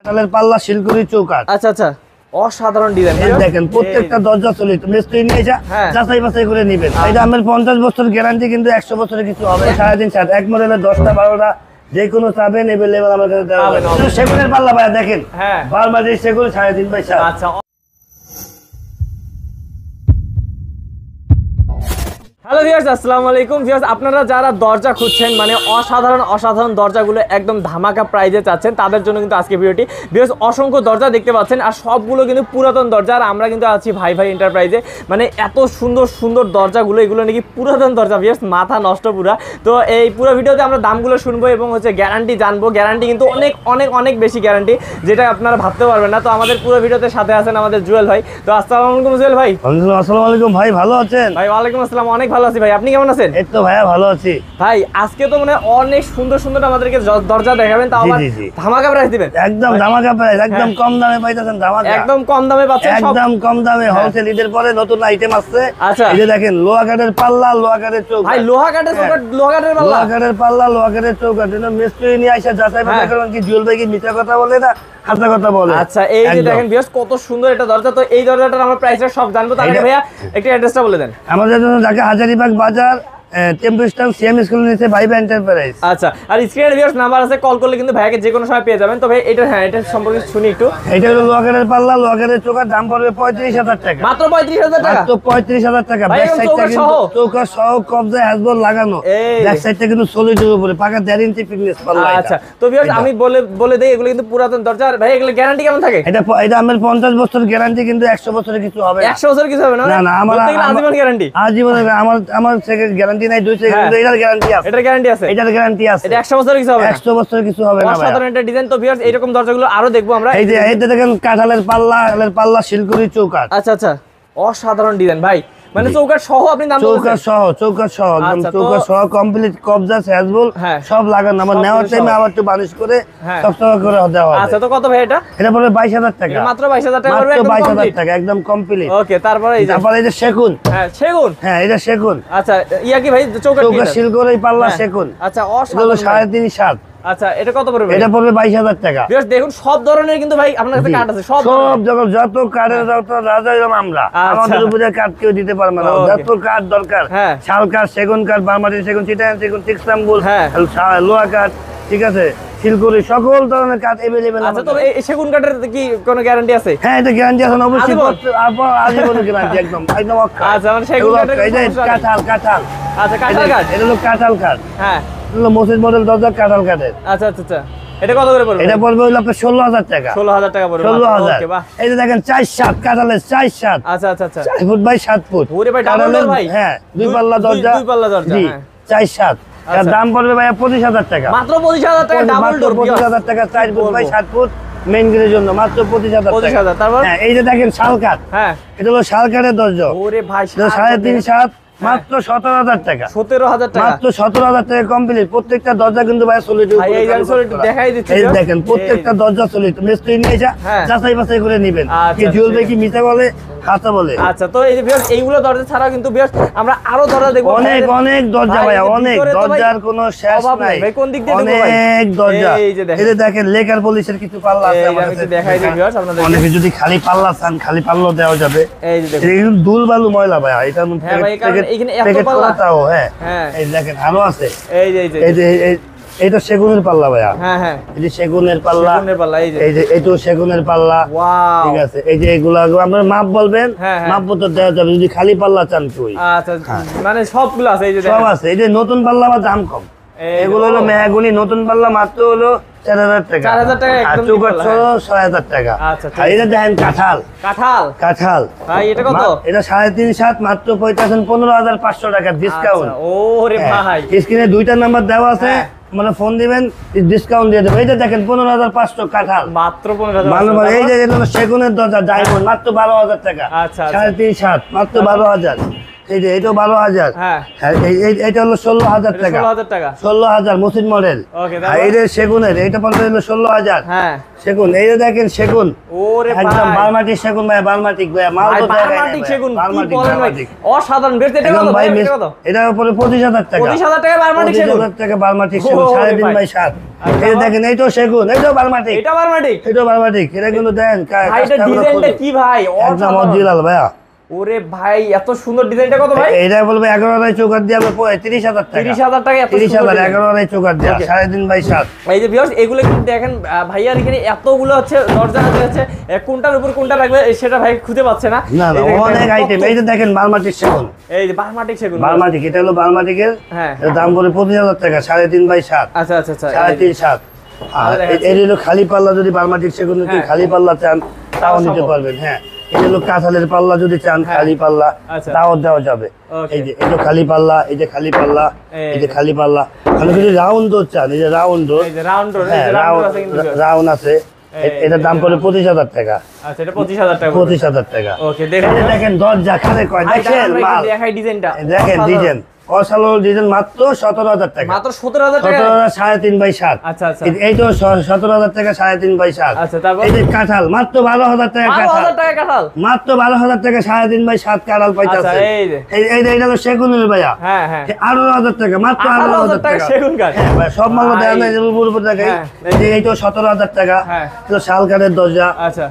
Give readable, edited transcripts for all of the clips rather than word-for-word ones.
কাঁঠালের পাল্লা শিলকুড়ি চৌকাঠ। আচ্ছা আচ্ছা, অসাধারণ ডিজাইন। দেখেন প্রত্যেকটা দরজা চলিত মিস্ত্রি নিয়ে যা যাচাই বাছাই করে নেবেন। এটা আমার 50 বছর গ্যারান্টি, কিন্তু 100 বছরের কিছু হবে। 3.5 7 এক মডেলের 10টা 12টা যে কোনো চাবেন এভেলেবল আমার কাছে দেওয়া হবে। সেগুনের পাল্লা ভাই দেখেন, বারবাজি সেগুন 3.5 বাই 7। আচ্ছা, হ্যালো ভিউয়ার্স, আসসালামু আলাইকুম। ভিউয়ার্স, আপনারা যারা দরজা খুঁজছেন, মানে অসাধারণ দরজাগুলো একদম ধামাকা প্রাইজে চাচ্ছেন, তাদের জন্য কিন্তু আজকে ভিডিওটি। ভিউয়ার্স, অসংখ্য দরজা দেখতে পাচ্ছেন, আর সবগুলো কিন্তু পুরাতন দরজা। আর আমরা কিন্তু আছি ভাই এন্টারপ্রাইজে। মানে এত সুন্দর দরজাগুলো, এগুলো নাকি পুরাতন দরজা। ভিউয়ার্স, মাথা নষ্ট পুরা। তো এই পুরো ভিডিওতে আমরা দামগুলো শুনবো এবং গ্যারান্টি জানবো। গ্যারান্টি কিন্তু অনেক বেশি গ্যারান্টি, যেটা আপনারা ভাবতে পারবেন না। তো আমাদের পুরো ভিডিওতে সাথে আছেন আমাদের জুয়েল ভাই। তো আসসালামু আলাইকুম জুয়েল ভাই। আসসালামু আলাইকুম ভাই, ভালো আছেন? ভাই ওয়ালাইকুম আসসালাম, অনেক ভালো আছি ভাই, আপনি কেমন আছেন? এই তো ভাইয়া ভালো আছি। ভাই আজকে তো মানে অনেক সুন্দর আমাদেরকে দরজা দেখাবেন, তাও আবার ধামাকা প্রাইস দিবেন। একদম ধামাকা প্রাইস, একদম কম দামে পাইতেছেন। ধামাকা একদম কম দামে পাচ্ছেন, একদম কম দামে। হোলসেল ঈদের পরে নতুন আইটেম আসছে। আচ্ছা, এই যে দেখেন লোহা কাঠের পাল্লা, লোহা কাঠের চৌকাঠ। ভাই লোহা কাঠের চৌকাঠ, লোহা কাঠের পাল্লা, লোহা কাঠের পাল্লা, লোহা কাঠের চৌকাঠ। এটা মিস্ত্রি নিয়ে আসে যাচাই বাছাই করেন কি জুয়েল ভাই কি মিথ্যা কথা বলে না হাসা কথা বলে। আচ্ছা, এই যে দেখেন ভিউয়ার্স, কত সুন্দর এটা দরজা। তো এই দরজাটার আমরা প্রাইসটা সব জানবো। তাহলে ভাইয়া একটু অ্যাড্রেসটা বলে দেন। আমাদের জন্য ঢাকা হাজারীবাগ বাজার, টেম্পো স্ট্যান্ড, সিএম স্কুল নিচে ভাই এন্টারপ্রাইজ। আচ্ছা, আর স্ক্রিনে ভিউয়ার্স নাম্বার আছে, কল করলে কিন্তু ভাইকে যে কোনো সময় পেয়ে যাবেন। তো ভাই এটা এটা সম্পর্কে শুনি একটু। এটা হলো লোহা কাঠের পাল্লা, লোহা কাঠের চৌকাঠ, দাম পড়বে 35,000 টাকা। মাত্র 35,000 টাকা? মাত্র 35,000 টাকা। ব্যাক সাইডটা কিন্তু চৌকাঠ সহ কবজা হ্যাজবল লাগানো। ব্যাক সাইডটা কিন্তু সলিডের উপরে পাকা 1.5 ইঞ্চি ফিটনেস পাল্লা। আচ্ছা, তো ভিউয়ার্স আমি বলে দেই, এগুলো কিন্তু পুরাতন দরজা। আর ভাই এগুলো গ্যারান্টি কেমন থাকে? এটা আমার 50 বছর গ্যারান্টি, কিন্তু 100 বছরের কিছু হবে না। 100 বছর কিছু হবে না? না আমার আজীবন গ্যারান্টি। আজীবন আমার সেকেন্ড গ্যারান্টি নাই, 2 সেকেন্ড এটার গ্যারান্টি আছে। এটার গ্যারান্টি আছে? এটার গ্যারান্টি আছে। এটা 100 বছরের কিছু হবে না? 100 বছরের কিছু হবে না। অসাধারণ একটা ডিজাইন। তো ভিউয়ার্স এরকম দরজাগুলো আরো দেখবো আমরা। এই যে দেখেন কাঁঠালের পাল্লা শিলকুড়ি চৌকাঠ। আচ্ছা আচ্ছা, অসাধারণ ডিজাইন ভাই। মানে চৌকাঠ সহ আপনি নাম বলছেন? চৌকাঠ সহ একদম চৌকাঠ সহ কমপ্লিট কবজা হ্যাজবল সব লাগানো। আমার নেওয়ার টাইমে আবার একটু বানিশ করে সব করে দেওয়া হবে। আচ্ছা, তো কত ভাই এটা? এটা পড়বে 22,000 টাকা। মাত্র 22,000 টাকা পড়বে? মাত্র 22,000 টাকা একদম কমপ্লিট। ওকে, তারপরে এই যে সেগুন। হ্যাঁ, সেগুন। হ্যাঁ, এটা সেগুন। আচ্ছা, ইয়া কি ভাই চৌকাঠ শিলকুড়ি পাল্লা সেগুন। আচ্ছা, অসাধারণ। 3.5 7। আচ্ছা, এটা কত পড়বে? এটা পড়বে 22,000 টাকা। ভিউয়ার্স দেখুন, সব ধরনের কিন্তু ভাই আপনার কাছে কাঠ আছে। সব যত কাঠের রাজা আমরা, আমাদের উপরে কাঠ কেউ দিতে পারবে না। যত কাঠ দরকার, শাল কাঠ, সেগুন কাঠ, বারমাটি সেগুন, চিটাগাং সেগুন, টিকসাম্বুল, লোহা কাঠ, ঠিক আছে, শিলকুড়ি, সকল ধরনের কাঠ এভেলেবেল। আচ্ছা, তবে এই সেগুন কাঠের কি কোনো গ্যারান্টি আছে? হ্যাঁ, এটা গ্যারান্টি আছে অবশ্যই, আজীবন গ্যারান্টি একদম অক্ষয়। আচ্ছা, মানে সেগুন কাঠের কাঁঠাল। আচ্ছা, কাঁঠাল কাঠ। এটা হলো কাঁঠাল কাঠ। হ্যাঁ, মসজিদ মডেল দরজা কাঁঠাল কাঠের। আচ্ছা, এটা কত করে পড়বে? এটা পড়বে হলো আপনার 16,000 টাকা। 16,000 টাকা পড়বে। 16,000। এই যে দেখেন 4-7 কাঁঠালের 4-7। আচ্ছা, 4 ফুট বাই 7 ফুট। ওরে ভাই, ডাবল ডোর ভাই। হ্যাঁ, দুই পাল্লা দরজা। জি, 4-7। এর দাম পড়বে ভাই 25,000 টাকা। মাত্র 25,000 টাকা ডাবল ডোর। 25,000 টাকা 4 ফুট বাই 7 ফুট মেইন গেটের জন্য মাত্র 25,000 টাকা। তারপর হ্যাঁ, এই যে দেখেন শাল কাঠ। হ্যাঁ, এটা হলো শাল কাঠের দরজা। ওরে ভাই, 3.5 7 মাত্র 17,000 টাকা। 17,000 টাকা। মাত্র 17,000 টাকা কমপ্লিট। প্রত্যেকটা দরজা কিন্তু ভাই সলিড উপরে। এই যে সলিড দেখাই দিচ্ছি। এই দেখেন প্রত্যেকটা দরজা সলিড। মিস্ত্রি নিয়ে যা যাচাই বাছাই করে নেবেন। কি জুয়েল ভাই কি মিথ্যা বলে হাসা বলে। আচ্ছা, তো এই যে ভিউয়ার্স এইগুলো দরজা ছাড়াও কিন্তু ভিউয়ার্স আমরা আরো দরজা দেখব। অনেক দরজা ভাই, অনেক দরজার কোনো শেষ নাই। ভাই কোন দিক দিয়ে দেখব ভাই? অনেক দরজা। এই যে দেখেন লেকার পলিশের কিছু পাল্লা আছে আমাদের কাছে। দেখাই দিই ভিউয়ার্স আপনাদের। অনেকে যদি খালি পাল্লা চান, খালি পাল্লা দেওয়া যাবে। এই যে দেখুন, এটা দুল বালু ময়লা ভাই। এটা মধ্যে হ্যাঁ ভাই, কারণ এখানে এত পাল্লা। হ্যাঁ, এই দেখেন আরো আছে। এই যে এটা সেগুনের পাল্লা ভাইয়া। হ্যাঁ, এই যে সেগুনের পাল্লা। এই যে এইটা সেগুনের পাল্লা। ওয়াও, ঠিক আছে। এই যে এগুলা আপনারা মাপ বলবেন, মাপ মতো দেওয়া যাবে যদি খালি পাল্লা চান কই। আচ্ছা, মানে সবগুলো আছে। এই যে সব আছে। এই যে নতুন পাল্লা বা দাম কম। এগুলো হলো মেহগনি নতুন পাল্লা, মাত্র হলো 4,000 টাকা। 4,000 টাকা একদম। চৌকাঠ 6,000 টাকা। আচ্ছা, আর এটা দেখেন কাঁঠাল। ভাই এটা কত? এটা 3.5 7 মাত্র 15,500 টাকা ডিসকাউন্ট। ওরে ভাই, স্ক্রিনে 2টা নাম্বার দেওয়া আছে, মানে ফোন দিবেন ডিসকাউন্ট দিয়ে দেবো। এই যে দেখেন 15,500 কাঁঠাল মাত্র 15,000। এই যে সেগুনের দরজা ডায়মন্ড মাত্র 12,000 টাকা। আচ্ছা, 3.5 7 মাত্র 12,000। এই যে এটা 12,000। হ্যাঁ এটা হলো 16,000 টাকা। 16,000 টাকা। 16,000 মসজিদ মডেল। ওকে এই যে সেগুনের এটা পড়বে হলো 16,000। হ্যাঁ সেগুন এই যে দেখেন সেগুন ওরে একদম ভাই বারমাটিক সেগুন ভাই, বারমাটিক ভাই, মাল তো দেখাই নাই বারমাটিক ভাই, সেগুন কি বারমাটিক, বলেন ভাই বারমাটিক। অসাধারণ বেশ এটা একদম কত ভাই ভাই এটা কত এটার উপরে 25,000 টাকা। 25,000 টাকা বারমাটিক সেগুন 25,000 টাকা বারমাটিক সেগুন, ওরে 3.5 ভাই। বাই 7। আচ্ছা, এই যে দেখেন এইটাও সেগুন, এইটাও বারমাটিক, এটা বারমাটিক এটাও বারমাটিক। এটা কিন্তু দেন ভাই এটা ডিজাইনটা কি ভাই একদম অসাধারণ অরিজিনাল ভাইয়া। ওরে ভাই এত সুন্দর ডিজাইনটা কত ভাই এটা বলবে 11,000 চৌকাট দিয়ে আমরা 30,000 টাকা। 30,000 টাকা এত 30,000 সুন্দর design। 11,000 চৌকাট দিয়ে 3.5 বাই 7। এই যে ভিউয়ার্স এগুলো কিন্তু দেখেন ভাইয়ার এখানে এতগুলো হচ্ছে দরজা আছে কোনটার উপর কোনটা রাখবে সেটা ভাই খুঁজে পাচ্ছে না না না এই দেখেন অনেক কত- আইটেম। এই যে দেখেন বারমাটিক সেগুন, এই যে বারমাটিক সেগুন বারমাটিক এটা হলো বারমাটিকের। হ্যাঁ এর দাম পড়ে 25,000 টাকা, 3.5 বাই 7। আচ্ছা আচ্ছা আচ্ছা 3.5 7। আর এই হলো খালি পাল্লা, যদি বারমাটিক সেগুন হ্যাঁ। খালি পাল্লা চান তাও নিতে সম্ভব। পারবেন। হ্যাঁ এই হলো কাঁঠালের পাল্লা যদি চান হ্যাঁ। খালি পাল্লা আচ্ছা। তাও দেওয়া যাবে। Okay. এই যে এটা খালি পাল্লা, এই যে খালি পাল্লা, এই যে খালি পাল্লা। আমি যদি রাউন্ড ডোর চান, এই যে রাউন্ড ডোর, এই যে রাউন্ড ডোর এই হ্যাঁ যে রাউন্ড আছে কিন্তু রাউন্ড আছে। এটার দাম পড়ে 25,000 টাকা। আচ্ছা এটা 25,000 টাকা 25,000 টাকা। ওকে এই দেখেন যে দেখেন দরজা কারে কয়, দেখেন মাল, দেখাই ডিজাইনটা দেখেন ডিজাইন অসাধারণ ডিজাইন, মাত্র 17,000 টাকা। মাত্র 17,000 টাকা 17,000 3.5 বাই 7। আচ্ছা আচ্ছা এই তো 17,000 টাকা 3.5 বাই 7। আচ্ছা তারপর এই যে কাঁঠাল মাত্র 12,000 টাকা কাঁঠাল, 12,000 টাকা কাঁঠাল মাত্র 12,000 টাকা 3.5 বাই 7 কাঁঠাল আচ্ছা পাইতাছে। এই যে এইটা হলো সেগুনের ভাইয়া, হ্যাঁ হ্যাঁ 18,000 টাকা, মাত্র 18,000 টাকা 18,000 সেগুন কাঠ হ্যাঁ ভাই, সব মাল দেওয়া নাই উপর দেখাই। হ্যাঁ। এই যে এইটা 17,000 টাকা। হ্যাঁ। এটা শাল কাঠের দরজা। আচ্ছা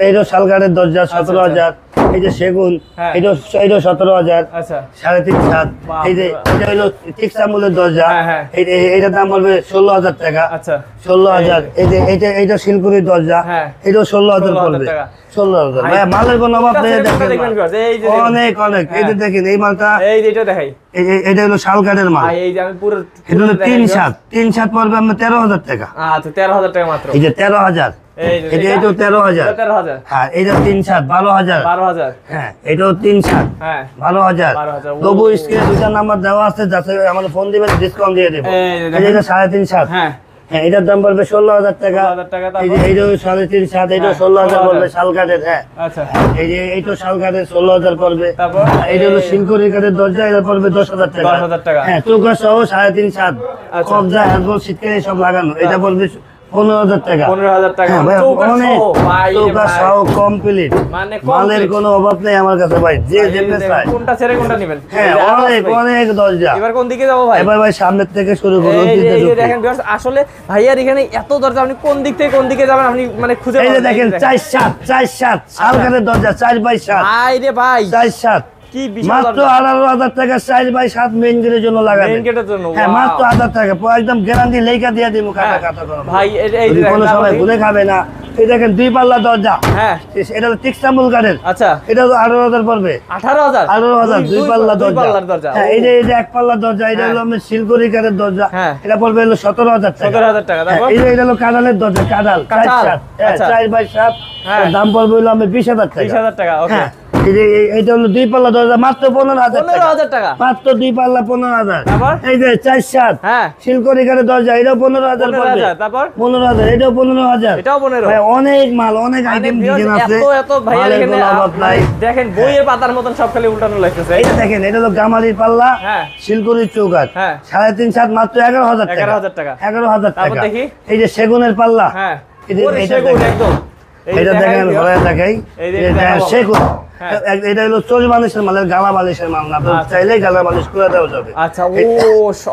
এইটা শাল কাঠের দরজা 17,000। এই যে সেগুন, হ্যাঁ। এইটা 17,000। আচ্ছা 3.5 7। এই যে এটা হলো টিকসামুলের দরজা, হ্যাঁ, হ্যাঁ। এইটার দাম পড়বে 16,000 টাকা। আচ্ছা 16,000। এই যে এইটা শিলকুড়ির দরজা, হ্যাঁ। এটাও 16,000 16,000 পড়বে। টাকা। 16,000 ভাই, ভাই, মালের কোনো অভাব নেই। কোনটা দেখেন দেখবেন মাল। ভিউয়ার্স, এই যে অনেক অনেক। এই যে দেখেন এই মালটা, এই যে এটা দেখাই এটা হলো শাল কাঠের মাল। ভাই এই যে আমি পুরো এটা হলো দেখাই 3 viewers। 7। 3 7 পড়বে আপনার 13,000 টাকা। আচ্ছা 13,000 টাকা মাত্র এই যে 13,000। এই যে এটাও 13,000। 13,000 হ্যাঁ এটা 3 7 12,000। 12,000 হ্যাঁ এটাও 3 7 হ্যাঁ 12,000। 12,000 তবু স্ক্রিনে দুইটা নাম্বার দেওয়া আছে, যাতে আমাদের ফোন দিবেন ডিসকাউন্ট দিয়ে দেবো। এই যে এই যে এটা 3.5 7। হ্যাঁ হ্যাঁ এটার দাম পড়বে 16,000 টাকা। 16,000 টাকা এই যে তারপর এইটাও 3.5 7, এইটাও হ্যাঁ, 16,000 পড়বে 16,000 শাল কাঠের। হ্যাঁ আচ্ছা এই যে এইটাও শাল কাঠের 16,000 পড়বে। তারপর এইটা হলো শিলকুড়ি কাঠের দরজা, এটা পড়বে 10,000 টাকা। 10,000 টাকা। হ্যাঁ চৌকা সহ 3.5 7। আচ্ছা। কবজা হ্যান্ডবল শীতকালে সব লাগানো, এটা পড়বে 15,000 টাকা। 15,000 টাকা হ্যাঁ ভাই, চৌকাঠ অনেক সহ, ভাই রে চৌকা ভাই। সহ কমপ্লিট, মানে মালের complete। কোনো অভাব নেই আমার কাছে ভাই, যে এই যে যেতে দেখেন, চায়। কোনটা ছেড়ে কোনটা নেবেন হ্যাঁ এই যে আরো অনেক আছে ভাই। অনেক দরজা। এবার কোন দিকে যাবো ভাই এবার ভাই সামনের থেকে শুরু করুন। এই যে দেখেন viewers, আসলে ভাইয়ার এখানে এত দরজা আপনি কোন দিক থেকে কোন দিকে যাবেন আপনি মানে খুঁজে এই যে পাবেন না। দেখেন 4 7 4 7 শাল কাঠের দরজা 4 বাই 7। ভাই রে ভাই 4 7 কি বিশাল মাত্র দরজা। 18,000 টাকা 4 বাই 7 মেইন গেটের জন্য লাগাবেন। মেইন গেটের জন্য হ্যাঁ wow। মাত্র 1,000 টাকা, পুরো একদম গ্যারান্টি লেখা দিয়ে দিমু কাটা হ্যাঁ। কাটা করব ভাই এই যে কোনো দেখেন, সময় তারপর ভুলে খাবে না। এই দেখেন 2 পাল্লা দরজা, হ্যাঁ এটা হলো টিকসামুল কাঠের। আচ্ছা এটা তো 18,000 পড়বে। 18,000 18,000 2 পাল্লা দুই পাল্লার দরজা। দরজা হ্যাঁ এই যে 1 পাল্লা দরজা, এটা হ্যাঁ। হলো আমার শিলকুড়ি কাঠের দরজা। হ্যাঁ। এটা পড়বে হলো 17,000 টাকা। 17,000 টাকা হ্যাঁ, তারপর এই যে এটা হলো কাঁঠালের দরজা, কাঁঠাল 4 কাঁঠাল, 7। হ্যাঁ আচ্ছা। 4 বাই 7। হ্যাঁ। দাম পড়বে হলো আমার 20,000 টাকা। 20,000 টাকা ওকে হ্যাঁ এই যে এইটা হলো 2 পাল্লা দরজা, মাত্র 15,000 টাকা। 15,000 টাকা মাত্র 2 পাল্লা 15,000। তারপর? এই যে 4 7 হ্যাঁ শিলকুড়ি কাঠের দরজা, এটাও 15,000 পড়বে। 15,000 তারপর 15,000, এটাও 15,000। এটাও 15 ভাই অনেক মাল, অনেক আইটেম ডিজাইন আছে। এত ভাইয়ার মালের এখানে কোনো অভাব নাই। দেখেন বইয়ের পাতার মতন সব খালি উল্টানো লাগতেছে এই যে দেখেন এটা হলো গামারির পাল্লা, হ্যাঁ শিলকুড়ির চৌকাঠ, হ্যাঁ 3.5 7 মাত্র 11,000 টাকা। 11,000 টাকা 11,000 তারপর টাকা। দেখি। এই যে সেগুনের পাল্লা, হ্যাঁ এই যে ওরে এটা সেগুন দেখেন। একদম এই যে এটা দেখাই দেখেন দিও। ঘরে দেখাই। এই যে এটা দেখাবো। সেগুন। হ্যাঁ। এটা হলো 40 বালিশের মাল, গালা বালিশের মাল না, তো আচ্ছা। চাইলেই গালা বালিশ করে দেওয়া যাবে। আচ্ছা ও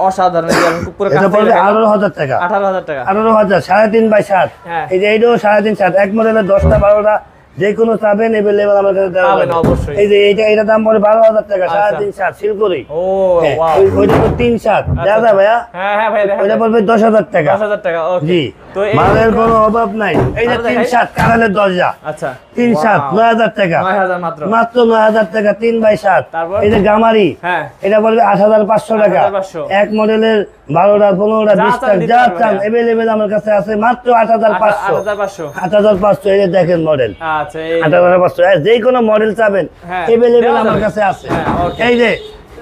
অসাধারণ এই যে আমি পুরো এটা কাছে পড়বে দেখাই। 18,000 টাকা। 18,000 টাকা 18,000 3.5 বাই 7। হ্যাঁ। এই যে এইটাও 3.5 7, এক মডেলের 10টা 12টা যে কোনো চাবেন এভেলেবল আমার কাছে দেওয়া পাবেন যাবে। অবশ্যই। এই যে এটা দাম পড়ে 12,000 টাকা, আচ্ছা। 3.5 7 শিলকুড়ি। ও হ্যাঁ, ওয়াও ওইটা তো 3 7 দেখা যায় ভাইয়া। হ্যাঁ হ্যাঁ ভাই দেখেন ওইটা পড়বে 10,000 টাকা। 10,000 টাকা ওকে জি, তো এই মালের কোনো অভাব নাই। এই যে আরো 3 দেখাই। 7 কারালের দরজা, আচ্ছা 3 7 Wow। 9,000 টাকা। 9,000 মাত্র মাত্র 9,000 টাকা 3 বাই 7। তারপর? এই যে গামারি, হ্যাঁ এটা পড়বে 8,500 টাকা। 8,500 এক মডেলের 12টা 15টা যা 20টা চান দিতে যা পারবেন, চান হ্যাঁ। এভেলেবেল আমার কাছে আছে, মাত্র 8,500। 8,500 8,500 এই যে দেখেন মডেল, আচ্ছা এই 8,500 যে কোনো মডেল চাবেন হ্যাঁ, এভেলেবেল দেওয়া আমার যাবে। কাছে আছে। হ্যাঁ, okay। এই যে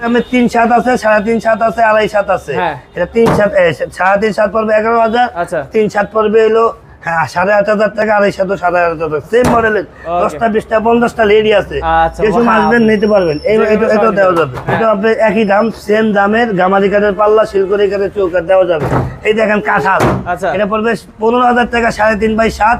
আমি 3 7 আছে, 3.5 7 আছে, 2.5 7 আছে। হ্যাঁ। এটা 3 7 3.5 7 পড়বে 11,000। আচ্ছা 3 7 পড়বে হলো হ্যাঁ 8,500 টাকা, 250 7,500 টাকা সেম মডেলের 10টা 20টা 50টা লেডি আছে। আচ্ছা, কিছু আসবেন নিতে পারবেন, এটা দেওয়া যাবে। এটা আপনি একই দাম সেম দামের গামারি কাঠের পাল্লা, শিলকুড়ি কাঠের চৌকাঠ দেওয়া যাবে। এই দেখেন কাঁঠাল, আচ্ছা। এটা পড়বে 15,000 টাকা, 3.5x7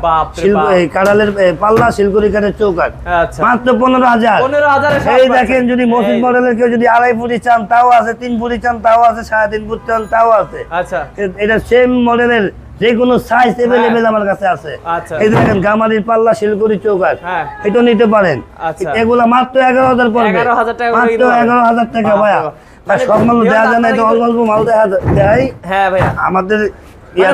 কাঁঠালের পাল্লা, শিলকুড়ি কাঠের চৌকাঠ আচ্ছা মাত্র 15,000। 15,000 এই দেখেন যদি মসজিদ মডেলের কেউ যদি 2.5 ফুটি চান তাও আছে, 3 ফুটি চান তাও আছে, 3.5 ফুট চান তাও আছে। আচ্ছা এটা সেম মডেলের যে কোনো সাইজ अवेलेबल আমার কাছে আছে। আচ্ছা এই দেখেন গামারির পাল্লা, শিলকুড়ি চৌকাঠ, হ্যাঁ এটা নিতে পারেন। আচ্ছা এগুলা মাত্র 11,000 পড়বে, 11,000 টাকা মাত্র 11,000 টাকা ভাইয়া। ভাই সব মাল দেওয়া যায় না, এটা অল্প অল্প মাল দেয়। হ্যাঁ ভাইয়া আমাদের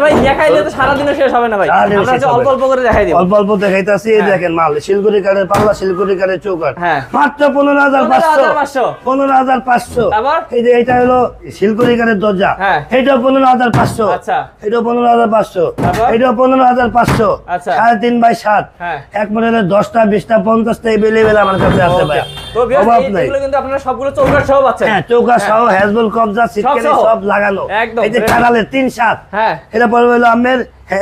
ভাই দেখাইলে তো সারা দিনে শেষ হবে না ভাই, আমরা হচ্ছে অল্প অল্প করে দেখাই দিব। অল্প অল্প দেখাইতাছি। এই দেখেন মাল, শিলকুড়ি কাঠের পাল্লা, শিলকুড়ি কাঠের চৌকাঠ হ্যাঁ মাত্র 15,500। 15,500। তারপর এই যে এটা হলো শিলকুড়ি কাঠের দরজা, হ্যাঁ এটা 15,500। আচ্ছা এটা 15,500, তারপর এটা 15,500। আচ্ছা 3.5x7 হ্যাঁ এক মডেলের 10টা 20টা 50টা अवेलेबल আমার কাছে আছে ভাই। তো ভিউয়ার্স এগুলো কিন্তু আপনারা সবগুলো চৌকাঠ সহ পাচ্ছেন। হ্যাঁ চৌকাঠ সহ, হ্যাজবল কবজা, সিটকানি সব লাগানো। একদম এই যে কাঁঠালের 3-7, হ্যাঁ এটা পড়বে হলো আপনার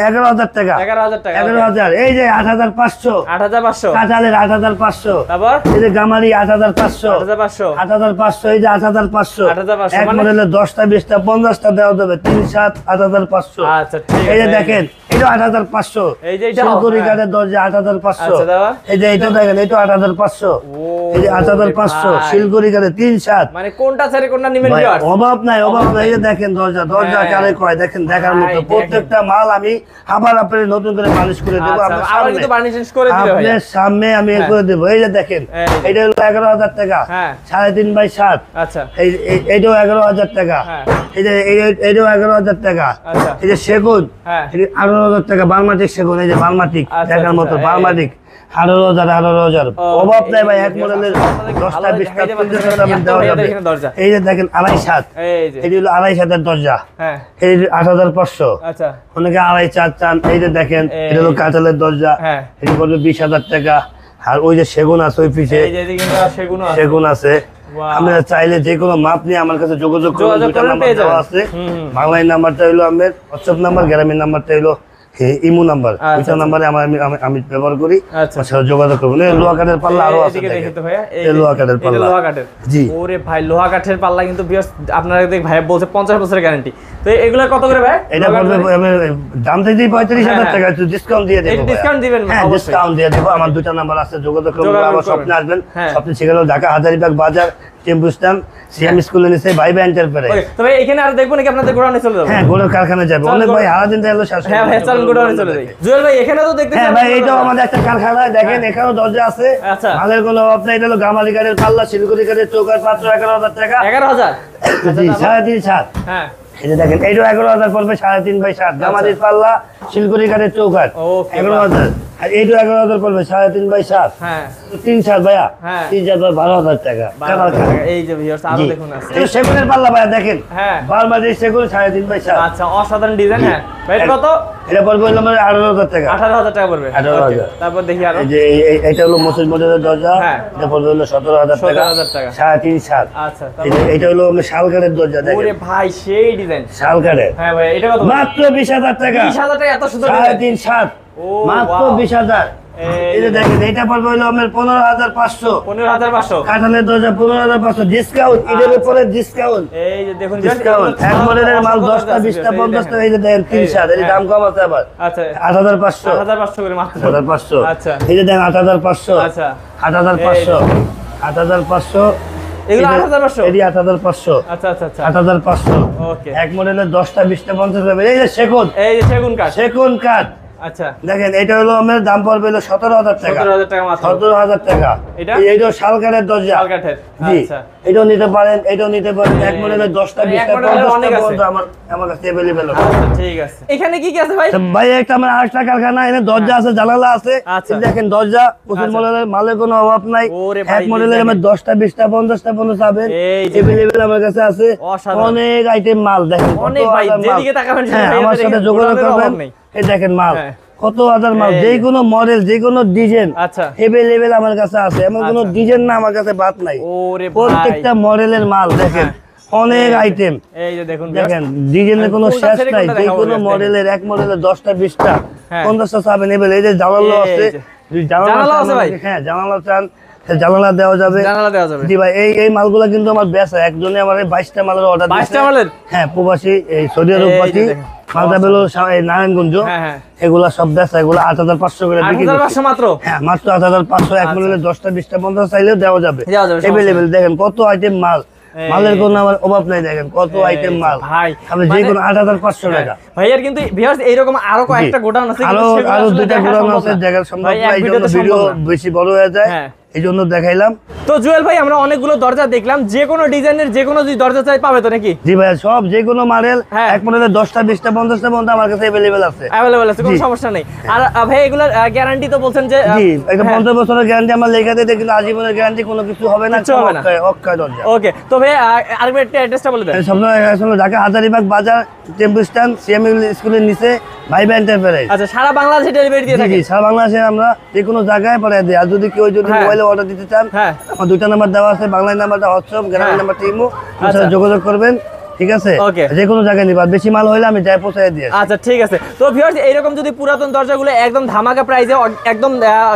11,000 টাকা। 11,000 টাকা 11,000। এই যে 8,500, 8,500 কাঁঠালের 8,500। তারপর এই যে গামারি 8,500, 8,500 8,500। এই যে 8,500 8,500 এক মানে মডেলের 10টা 20টা 50টা দেওয়া যাবে। 3-7 8,500। আচ্ছা ঠিক এই যে আছে দেখেন এটা 8,500। এই যে এটা শিলকুড়ি কাঠের দরজা 8,500। আচ্ছা দাদা এই যে এটা দেখেন এটা 8,500। ও এই যে 8,500 শিলকুড়ি কাঠের 3-7। মানে কোনটা ছেড়ে কোনটা নিবেন ভাই, ভিউয়ার্স? অভাব নাই, অভাব নাই। এই যে দেখেন দরজা হ্যাঁ। কারে কয় দেখেন, দেখার ভাই, মতো। দেখেন। প্রত্যেকটা মাল আমি আবার আপনাদের নতুন করে মালিশ করে দেব আচ্ছা আপনার আবার সামনে। কিন্তু বার্নিশ করে দিবে ভাই। আপনার সামনে আমি হ্যাঁ। করে দেব। এই যে দেখেন এই যে। এটা হলো 11,000 টাকা, হ্যাঁ 3.5x7। আচ্ছা এইটাও 11,000 টাকা। হ্যাঁ এই যে এইটাও 11,000 টাকা। আচ্ছা এই যে সেগুন, হ্যাঁ 18,000 টাকা। বার্মাটিক সেগুন, এই যে বার্মাটিক আচ্ছা, দেখার মতো আচ্ছা, বার্মাটিক 18,000। ও, অভাব নাই ভাই, এই এক যে মডেলের আপনাদের 10টা ভালো 20টা দেখাইতে পারতেছেন, 50টা এত দেওয়া ভাইয়া যাবে। দেখেন দরজা। এই যে দেখেন 2.5 এই যে এই হলো 2.5 দরজা, হ্যাঁ এই 8,500। আচ্ছা অনেকে 2.5 চান। এই যে দেখেন এই এটা হলো কাঁঠালের দরজা, হ্যাঁ এটা পড়বে 20,000 টাকা। আর ওই যে সেগুন আছে ওই পিছে, এই যে এদিকে সেগুনও আছে। সেগুন আছে। Wow. আপনারা চাইলে যে কোনো মাপ নিয়ে আমার কাছে যোগাযোগ করুন। যোগাযোগ দুইটা করলে নাম্বার পেয়ে দেওয়া যাবেন। আছে। হুম। বাংলায় নাম্বারটা হলো আমার হোয়াটসঅ্যাপ নাম্বার, গ্রামের নাম্বারটা হলো ইমো নাম্বার। দুইটা নাম্বারে আমি ব্যবহার করি। আচ্ছা আমার সাথে যোগাযোগ করুন। এই লোহা কাঠের পাল্লা আরো আছে এদিকে দেখে দেখেন। তো ভাইয়া এই লোহা কাঠের এটা পাল্লা। লোহা কাঠের। জি। ওরে ভাই লোহা কাঠের পাল্লা কিন্তু ভিউয়ার্স আপনারা দেখ ভাই বলছে 50 বছরের গ্যারান্টি। তো এগুলা কত করে ভাই? এটা পড়বে দাম থেকে 35,000 টাকা, একটু ডিসকাউন্ট দিয়ে দেব। এই ডিসকাউন্ট দিবেন হ্যাঁ অবশ্যই। ডিসকাউন্ট দিয়ে দেব। আমার দুইটা নাম্বার আছে, যোগাযোগ করুন। যোগাযোগ আমার করবেন। স্বপ্নে আসবেন। হ্যাঁ। স্বপ্নে ঠিকানা ঢাকা হাজারীবাগ বাজার, টেম্পু স্ট্যান্ড, সিএম স্কুলের নিচে ভাইবা এন্টারপ্রাইজ। ওকে তো ভাই এখানে আর দেখবো নাকি আপনাদের গোডাউনে চলে যাবো? হ্যাঁ গোড়ের কারখানায় যাবে। চল, অনেক ভাই গোড়া- সারাদিন তাহলে শেষ হ্যাঁ ভাই চলুন গোডাউনে চলে যাই। জুয়েল ভাই এখানে তো দেখতে হ্যাঁ ভাই এইটাও আমাদের একটা কারখানা, দেখেন এখানেও দরজা আছে। আচ্ছা। মালের কোনো অভাব নাই। এটা হলো গামারি কাঠের পাল্লা, শিলকুড়ি কাঠের চৌকাঠ মাত্র 11,000 টাকা। 11,000 জি 3.5x7। হ্যাঁ এই যে দেখেন এইটাও 11,000 পড়বে, 3.5x7 গামারির পাল্লা, শিলকুড়ি কাঠের চৌকাঠ ওকে, 11,000। আর এইটাও 11,000 পড়বে, 3.5x7। হ্যাঁ 3.7 ভাইয়া, হ্যাঁ। 3.7 12,000 টাকা। 12,000 টাকা। এই যে ভিউয়ার্স আরো জি। দেখুন আছে। এটা সেগুনের পাল্লা ভাইয়া দেখেন, হ্যাঁ বারমাটির সেগুন 3.5x7। আচ্ছা অসাধারণ ডিজাইন। হ্যাঁ ভাই এটা কত? এটা পড়বে হলো আমার 18,000 টাকা। 18,000 টাকা পড়বে। 18,000 ওকে, তারপর দেখি আরো। এই যে এইটা হলো মসজিদ মডেলের দরজা, হ্যাঁ। এটা পড়বে হলো 17,000 টাকা। 17,000 টাকা। 3.5x7। আচ্ছা এই যে এইটা হলো আপনার শালকারের দরজা ওরে দেখেন, ভাই সেই ডিজাইন। শালকারের হ্যাঁ ভাই এটা কত? মাত্র 20,000 টাকা। 20,000 টাকা এত সুন্দর ডিজাইন। 3.5x7 ও মাত্র wow। 20,000। এই যে দেখেন এইটা পড়বে হলো আপনার 15,500। 15,500। কাঁঠালের দরজা 15,500 ডিসকাউন্ট, ঈদের উপরে ডিসকাউন্ট। এই যে দেখুন ডিসকাউন্ট এক মডেলের মাল 10টা 20টা 50টা। এই যে দেখেন 3.7, এই দাম কম আছে আবার। আচ্ছা 8,500। 8,500 করে মাত্র। 8,500। আচ্ছা এই যে দেখেন 8,500। আচ্ছা 8,500। 8,500। এগুলো 8,500? এটি 8,500। আচ্ছা আচ্ছা আচ্ছা 8,500। ওকে। এক মডেলের 10টা 20টা 50 হবে। এই যে সেগুন, এই যে সেগুন কাঠ। সেগুন কাঠ আচ্ছা দেখেন এটা হলো আমার দাম পড়বে হলো 17,000 টাকা। 17,000 টাকা মাত্র। 17,000 টাকা। এটা? এইটাও শালকারের দরজা। শাল কাঠের। জি আচ্ছা এটাও নিতে পারেন, এটাও নিতে পারেন। এক মডেলের 10টা এক 20টা মডেলের 50টা অনেক আছে। পর্যন্ত আমার কাছে अवेलेबल আছে। আচ্ছা ঠিক আছে। এখানে কি কি আছে ভাই? ভাই একটা আমার আরেকটা কারখানা, এখানে দরজা আছে, জানালা আছে। আচ্ছা। এই দেখেন দরজা প্রচুর আচ্ছা। মডেলের, মালের কোনো অভাব নাই। ওরে ভাই, এক মডেলের দেখেন। আমার 10টা 20টা 50টা পর্যন্ত পাবেন। এই যে अवेलेबल আমার কাছে আছে। অসাধারণ। অনেক আইটেম মাল দেখেন, কত অনেক ভাই, হাজার মাল। যেদিকে তাকাবেন হ্যাঁ সেদিকে আমার দেখেন, সাথে যোগাযোগ গোডাউনের করবেন। অভাব নেই। এই দেখেন মাল হ্যাঁ। কত হাজার মাল, এই যে যে। কোনো মডেল, যে কোনো ডিজাইন আচ্ছা अवेलेबल আমার কাছে আছে। এমন কোনো আচ্ছা। ডিজাইন না আমার কাছে বাদ নাই। ওরে ভাই প্রত্যেকটা মডেলের মাল দেখেন, অনেক আইটেম। এই যে দেখুন দেখেন ডিজাইনের কোনো কোনটা শেষ ছেড়ে নাই, কোনটা যে দেখাবো কোনো guys, মডেলের এক মডেলের 10টা 20টা হ্যাঁ। 50টা চাবেন এবেল। এই যে জানালা এই আছে, যে। যদি জানালা চান আছে ভাই? হ্যাঁ জানালা চান জানালা দেওয়া যাবে। জানালা দেওয়া যাবে। জি ভাই, এই মালগুলা কিন্তু আমার বেচা, একজনে আমার 22টা মালের অর্ডার 22টা মালের? হ্যাঁ, প্রবাসী এই সৌদি আরব এই যে বাসী দেখেন। মালটা বেলো নারায়ণগঞ্জ। হ্যাঁ, হ্যাঁ। এগুলা সব বেচা, এগুলা 8500 করে বিক্রি করছি। 8500 মাত্র? হ্যাঁ, মাত্র 8500। এক মডেলের 10টা 20টা 50 চাইলেও দেওয়া যাবে। দেওয়া যাবে, সমস্যা এভেলেবেল। দেখেন কত আইটেম মাল, মালের কোনো আমার অভাব নাই। দেখেন কত আইটেম মাল ভাই, আপনি যে কোনো 8500 টাকা। ভাইয়ার কিন্তু ভিউয়ার্স এইরকম আরো কয়েকটা গোডাউন আছে, কিন্তু সেগুলো আরো আসলে দুইটা দেখা গোডাউন সম্ভব আছে, না। জায়গা সম্ভব ভাই, না, এক এই ভিডিওতে জন্য ভিডিও সম্ভব না। বেশি বড় হয়ে যায়, হ্যাঁ। এই জন্য দেখাইলাম। তো জুয়েল ভাই, আমরা অনেকগুলো দরজা দেখলাম, যে কোনো ডিজাইনের যে কোনো যদি দরজা চাই পাবে তো নাকি? জি ভাই, সব যে কোনো মডেল হ্যাঁ। এক মডেলের 10টা 20টা 50টা পর্যন্ত আমার কাছে अवेलेबल আছে। অ্যাভেলেবল আছে, কোনো জি। সমস্যা নেই। আর ভাই এগুলোর গ্যারান্টি তো বলছেন যে জি, একটা 50 বছরের গ্যারান্টি আমরা লেখা দিতে, কিন্তু আজীবনের গ্যারান্টি কোনো কিছু হবে না, কিচ্ছু হবে না। অক্ষয় দরজা। ওকে, তো ভাই আরেকবার একটা অ্যাড্রেসটা বলে দেন। আসলে ঢাকা হাজারীবাগ বাজার, টেম্পু স্ট্যান্ড, সিএমএল স্কুলের নিচে ভাইবা এন্টারপ্রাইজ। আচ্ছা, সারা বাংলাদেশে ডেলিভারি দিয়ে জি থাকি? জি, সারা বাংলাদেশে আমরা যে কোনো জায়গায় পাঠিয়ে দিই। আর যদি কেউ হ্যাঁ। মোবাইলে অর্ডার দিতে চান, হ্যাঁ। আমার 2টা নাম্বার দেওয়া আছে, বাংলা নাম্বারটা হোয়াটসঅ্যাপ, গ্রামের হ্যাঁ। নাম্বারটা ইমো, আমার আচ্ছা। সাথে যোগাযোগ করবেন। ঠিক আছে, Okay. যে কোনো জায়গায় নিবা, বেশি মাল হইলে আমি যাই পৌঁছায় দিয়ে আসি। আচ্ছা, ঠিক আছে। তো ভিউয়ার্স, এইরকম যদি পুরাতন দরজাগুলো একদম ধামাকা প্রাইসে একদম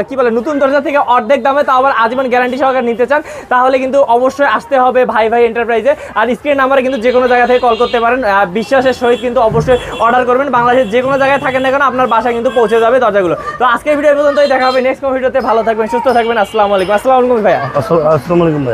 কি বলে নতুন দরজা থেকে অর্ধেক দামে, তাও আবার আজীবন গ্যারান্টি সহকারে নিতে চান, তাহলে কিন্তু অবশ্যই আসতে হবে ভাই ভাই এন্টারপ্রাইজে। আর স্ক্রিন নাম্বারে কিন্তু যে কোনো জায়গা থেকে কল করতে পারেন। বিশ্বাসের সহিত কিন্তু অবশ্যই অর্ডার করবেন। বাংলাদেশের যে কোনো জায়গায় থাকেন না কেন, আপনার বাসায় কিন্তু পৌঁছে যাবে দরজাগুলো। তো আজকের ভিডিও পর্যন্তই, দেখা হবে নেক্সট ভিডিওতে। ভালো থাকবেন, সুস্থ থাকবেন। আসসালামু আলাইকুম। আসসালামু আলাইকুম ভাইয়া। আসসালামু আলাইকুম ভাই।